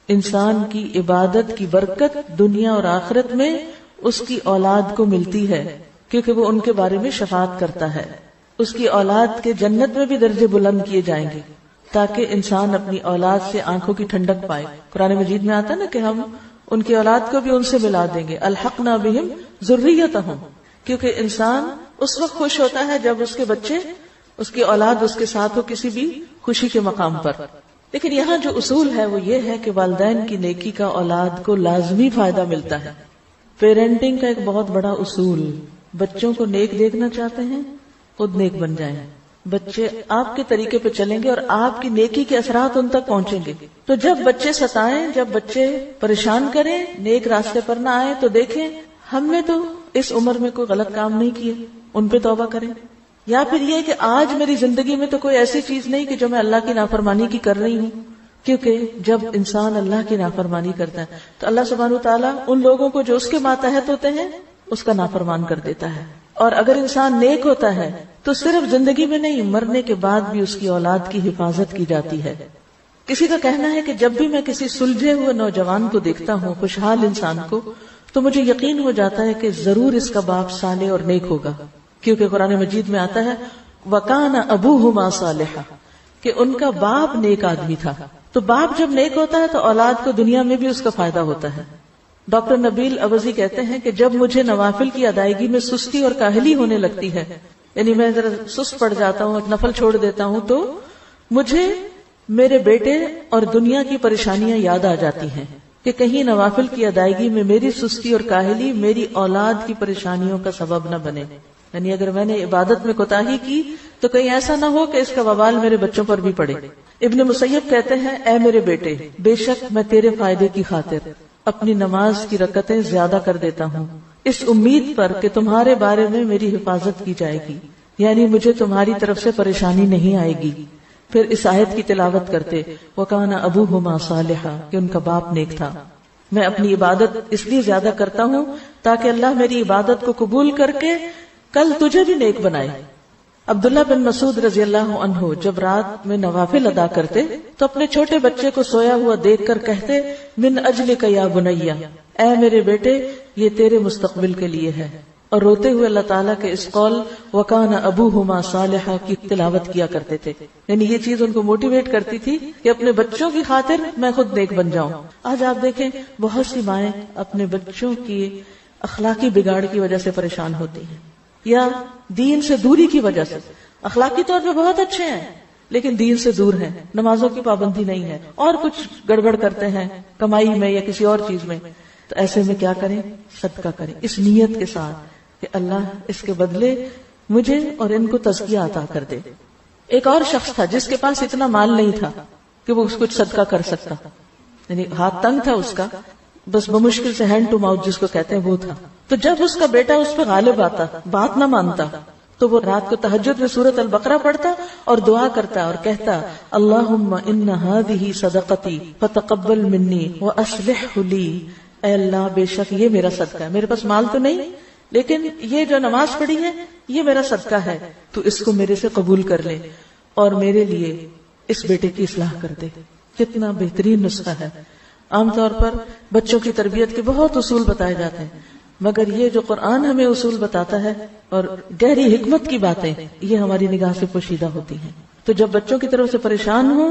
انسان کی عبادت کی برکت دنیا اور آخرت میں اس کی اولاد کو ملتی ہے، کیونکہ وہ ان کے بارے میں شفاعت کرتا ہے. اس کی اولاد کے جنت میں بھی درجے بلند کیے جائیں گے تاکہ انسان اپنی اولاد سے آنکھوں کی ٹھنڈک پائے. قرآن مجید میں آتا ہے نا کہ ہم ان کی اولاد کو بھی ان سے ملا دیں گے، الحقنا بہم ذریتہم. کیونکہ انسان اس وقت خوش ہوتا ہے جب اس کے بچے، اس کی اولاد اس کے ساتھ ہو کسی بھی خوشی کے مقام پر. لیکن یہاں جو اصول ہے وہ یہ ہے کہ والدین کی نیکی کا اولاد کو لازمی فائدہ ملتا ہے. پیرنٹنگ کا ایک بہت بڑا اصول، بچوں کو نیک دیکھنا چاہتے ہیں خود نیک بن جائیں. بچے آپ کے طریقے پہ چلیں گے اور آپ کی نیکی کے اثرات ان تک پہنچیں گے. تو جب بچے ستائیں، جب بچے پریشان کریں، نیک راستے پر نہ آئے تو دیکھیں ہم نے تو اس عمر میں کوئی غلط کام نہیں کیے، ان پہ توبہ کریں. یا پھر یہ کہ آج میری زندگی میں تو کوئی ایسی چیز نہیں کہ جو میں اللہ کی نافرمانی کی کر رہی ہوں. کیونکہ جب انسان اللہ کی نافرمانی کرتا ہے تو اللہ سبحانہ وتعالیٰ ان لوگوں کو جو اس کے ماتحت ہوتے ہیں اس کا نافرمان کر دیتا ہے. اور اگر انسان نیک ہوتا ہے تو صرف زندگی میں نہیں، مرنے کے بعد بھی اس کی اولاد کی حفاظت کی جاتی ہے. کسی کا کہنا ہے کہ جب بھی میں کسی سلجھے ہوئے نوجوان کو دیکھتا ہوں، خوشحال انسان کو، تو مجھے یقین ہو جاتا ہے کہ ضرور اس کا باپ صالح اور نیک ہوگا. کیونکہ قرآن مجید میں آتا ہے وَكَانَ أَبُوهُمَا صَالِحًا، کہ ان کا باپ نیک آدمی تھا. تو باپ جب نیک ہوتا ہے تو اولاد کو دنیا میں بھی اس کا فائدہ ہوتا ہے. ڈاکٹر نبیل عوضی کہتے ہیں کہ جب مجھے نوافل کی ادائیگی میں سستی اور کاہلی ہونے لگتی ہے، یعنی میں ذرا سست پڑ جاتا ہوں، نفل چھوڑ دیتا ہوں، تو مجھے میرے بیٹے اور دنیا کی پریشانیاں یاد آ جاتی ہیں کہ کہیں نوافل کی ادائیگی میں میری سستی اور کاہلی میری اولاد کی پریشانیوں کا سبب نہ بنے. یعنی اگر میں نے عبادت میں کوتاہی کی تو کہیں ایسا نہ ہو کہ اس کا وبال میرے بچوں پر بھی پڑے. ابن مسیب کہتے ہیں اے میرے بیٹے، بے شک میں تیرے فائدے کی خاطر اپنی نماز کی رکعتیں زیادہ کر دیتا ہوں، اس امید پر کہ تمہارے بارے میں میری حفاظت کی جائے گی، یعنی مجھے تمہاری طرف سے پریشانی نہیں آئے گی. پھر اس آیت کی تلاوت کرتے وَكَانَ أَبُوهُمَا صَالِحًا، کہ ان کا باپ نیک تھا. میں اپنی عبادت اس لیے زیادہ کرتا ہوں تاکہ اللہ میری عبادت کو قبول کر کے کل تجھے بھی نیک بنائے. عبداللہ بن مسعود رضی اللہ عنہ جب رات میں نوافل ادا کرتے تو اپنے چھوٹے بچے کو سویا ہوا دیکھ کر کہتے من اجلک یا بنیا، اے میرے بیٹے یہ تیرے مستقبل کے لیے ہے. اور روتے ہوئے اللہ تعالیٰ کے اس قول وَكَانَ أَبُوهُمَا صَالِحًا کی تلاوت کیا کرتے تھے. یعنی یہ چیز ان کو موٹیویٹ کرتی تھی کہ اپنے بچوں کی خاطر میں خود نیک بن جاؤں. آج آپ دیکھیں بہت سی مائیں اپنے بچوں کی اخلاقی بگاڑ کی وجہ سے پریشان ہوتی ہیں، یا دین سے دوری کی وجہ سے. اخلاقی طور پہ بہت اچھے ہیں لیکن دین سے دور ہیں، نمازوں کی پابندی نہیں ہے، اور کچھ گڑبڑ کرتے ہیں کمائی میں یا کسی اور چیز میں. تو ایسے میں کیا کریں؟ صدقہ کریں اس نیت کے ساتھ کہ اللہ اس کے بدلے مجھے اور ان کو تزکیہ عطا کر دے. ایک اور شخص تھا جس کے پاس اتنا مال نہیں تھا کہ وہ کچھ صدقہ کر سکتا، یعنی ہاتھ تنگ تھا اس کا، بس بمشکل سے ہینڈ ٹو ماؤتھ جس کو کہتے ہیں وہ تھا. تو جب اس کا بیٹا اس پہ غالب آتا، بات نہ مانتا، تو وہ رات کو تہجد میں سورۃ البقرہ پڑھتا اور دعا کرتا اور کہتا اللہم ان ہذہ صدقتی فتقبل منی واصلح لی، اے اللہ بے شک یہ میرا صدقہ ہے، میرے پاس مال تو نہیں لیکن یہ جو نماز پڑھی ہے یہ میرا صدقہ ہے، تو اس کو میرے سے قبول کر لے اور میرے لیے اس بیٹے کی اصلاح کر دے. کتنا بہترین نسخہ ہے. عام طور پر بچوں کی تربیت کے بہت اصول بتائے جاتے ہیں، مگر یہ جو قرآن ہمیں اصول بتاتا ہے اور گہری حکمت کی باتیں یہ ہماری نگاہ سے پوشیدہ ہوتی ہیں. تو جب بچوں کی طرف سے پریشان ہو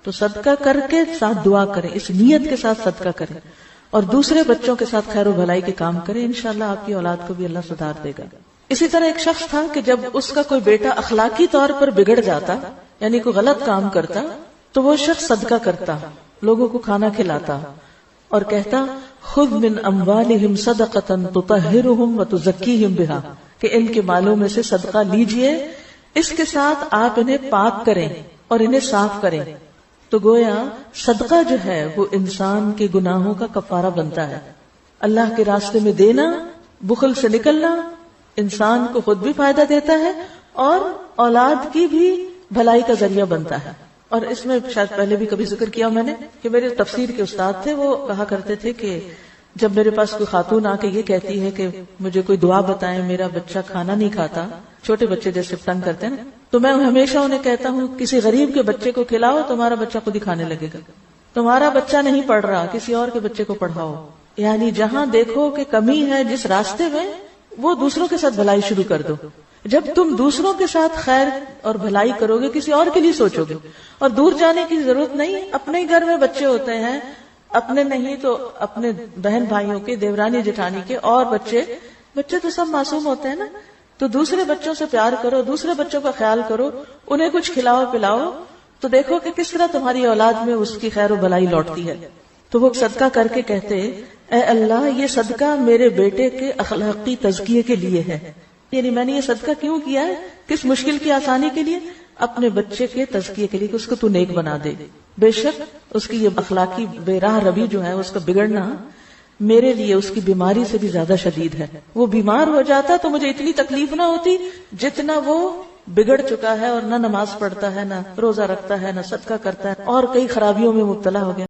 تو صدقہ کر کے ساتھ دعا کریں، اس نیت کے ساتھ صدقہ کریں اور دوسرے بچوں کے ساتھ خیر و بھلائی کے کام کریں، انشاءاللہ آپ کی اولاد کو بھی اللہ سدھار دے گا. اسی طرح ایک شخص تھا کہ جب اس کا کوئی بیٹا اخلاقی طور پر بگڑ جاتا، یعنی کوئی غلط کام کرتا، تو وہ شخص صدقہ کرتا، لوگوں کو کھانا کھلاتا اور کہتا خذ من اموالہم صدقۃ تطہرہم وتزکیہم بہا، کہ ان کے مالوں میں سے صدقہ لیجئے، اس کے ساتھ آپ انہیں پاک کریں اور انہیں صاف کریں. تو گویا صدقہ جو ہے وہ انسان کے گناہوں کا کفارہ بنتا ہے. اللہ کے راستے میں دینا، بخل سے نکلنا انسان کو خود بھی فائدہ دیتا ہے اور اولاد کی بھی بھلائی کا ذریعہ بنتا ہے. اور اس میں شاید پہلے بھی کبھی ذکر کیا میں نے کہ میرے تفسیر کے استاد تھے، وہ کہا کرتے تھے کہ جب میرے پاس کوئی خاتون آ کے یہ کہتی ہے کہ مجھے کوئی دعا بتائیں، میرا بچہ کھانا نہیں کھاتا، چھوٹے بچے جیسے تنگ کرتے ہیں نا، تو میں ہمیشہ انہیں کہتا ہوں کسی غریب کے بچے کو کھلاؤ تمہارا بچہ خود ہی کھانے لگے گا. تمہارا بچہ نہیں پڑھ رہا، کسی اور کے بچے کو پڑھاؤ. یعنی جہاں دیکھو کہ کمی ہے جس راستے میں، وہ دوسروں کے ساتھ بھلائی شروع کر دو. جب تم دوسروں کے ساتھ خیر اور بھلائی کرو گے، کسی اور کے لیے سوچو گے. اور دور جانے کی ضرورت نہیں، اپنے ہی گھر میں بچے ہوتے ہیں، اپنے نہیں تو اپنے بہن بھائیوں کے، دیورانی جٹھانی کے، اور بچے تو سب معصوم ہوتے ہیں نا. تو دوسرے بچوں سے پیار کرو، دوسرے بچوں کا خیال کرو، انہیں کچھ کھلاؤ پلاؤ، تو دیکھو کہ کس طرح تمہاری اولاد میں اس کی خیر و بھلائی لوٹتی ہے. تو وہ صدقہ کر کے کہتے، اے اللہ یہ صدقہ میرے بیٹے کے اخلاقی تزکیے کے لیے ہے. یعنی میں نے یہ صدقہ کیوں کیا ہے؟ کس مشکل کی آسانی کے لیے؟ اپنے بچے کے تزکیے کے لیے کہ اس کو تو نیک بنا دے. بے شک اس کی یہ اخلاقی بے راہ روی جو ہے، اس کا بگڑنا میرے لیے اس کی بیماری سے بھی زیادہ شدید ہے. وہ بیمار ہو جاتا تو مجھے اتنی تکلیف نہ ہوتی جتنا وہ بگڑ چکا ہے اور نہ نماز پڑھتا ہے، نہ روزہ رکھتا ہے، نہ صدقہ کرتا ہے، اور کئی خرابیوں میں مبتلا ہو گیا.